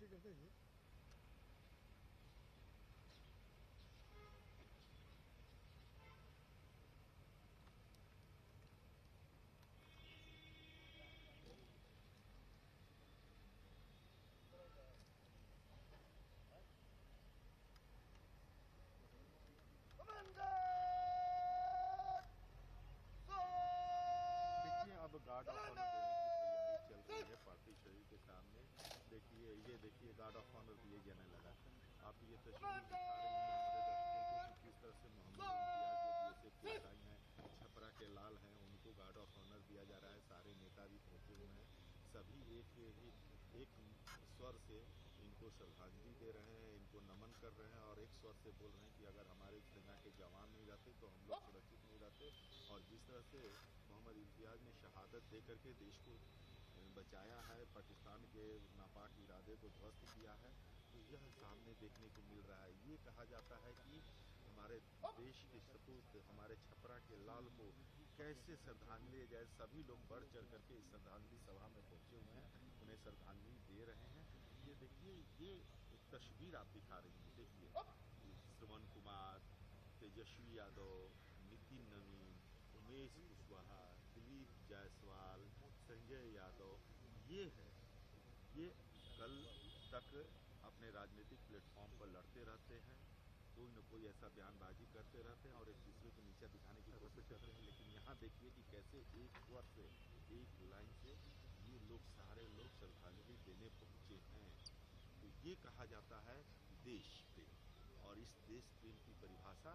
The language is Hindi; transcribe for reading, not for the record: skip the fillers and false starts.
करते थे। देखिए अब गार्ड ऑफ ऑनर देने की तैयारी चल रही है पार्टी शरीर के सामने। देखिए ये देखिए गार्ड ऑफ ऑनर दिए जाने लगा। आप ये तस्वीर दिखा रही हैं हमारे दर्शकों को कि किस तरह से मोहम्मद इम्तियाज जो बीएसएफ के आईजी हैं, छपरा के लाल हैं, उनको गार्ड ऑफ ऑनर दिया जा रहा है। सारे नेता भी पहुंचे हुए हैं, सभी एक स्वर से इनको श्रद्धांजलि दे रहे हैं, इनको नमन कर रहे हैं और एक स्वर से बोल रहे हैं कि अगर हमारे सेना के जवान नहीं रहते तो हम लोग सुरक्षित नहीं रहते। और जिस तरह से मोहम्मद इम्तियाज ने शहादत दे करके देश को बचाया है, पाकिस्तान के नापाक इरादे को ध्वस्त किया है, तो यह सामने देखने को मिल रहा है। ये कहा जाता है कि हमारे देश के सपूत हमारे छपरा के लाल को कैसे श्रद्धांजलि जाए। सभी लोग बढ़ चढ़ करके इस श्रद्धांजलि सभा में पहुंचे हुए हैं, उन्हें श्रद्धांजलि दे रहे हैं। ये देखिए ये एक तस्वीर आप दिखा रही हैं। देखिए श्रवण कुमार, तेजस्वी यादव, नितिन नवीन, उमेश कुशवाहा, दिलीप जायसवाल, संजय यादव, ये है ये कल तक अपने राजनीतिक प्लेटफॉर्म पर लड़ते रहते हैं, कोई न कोई ऐसा बयानबाजी करते रहते हैं और एक दूसरे को नीचा दिखाने की कोशिश करते हैं। लेकिन यहाँ देखिए कि कैसे एक स्वर से एक लाइन से ये लोग सारे लोग श्रद्धांजलि देने पहुंचे हैं। तो ये कहा जाता है देश प्रेम, और इस देश प्रेम की परिभाषा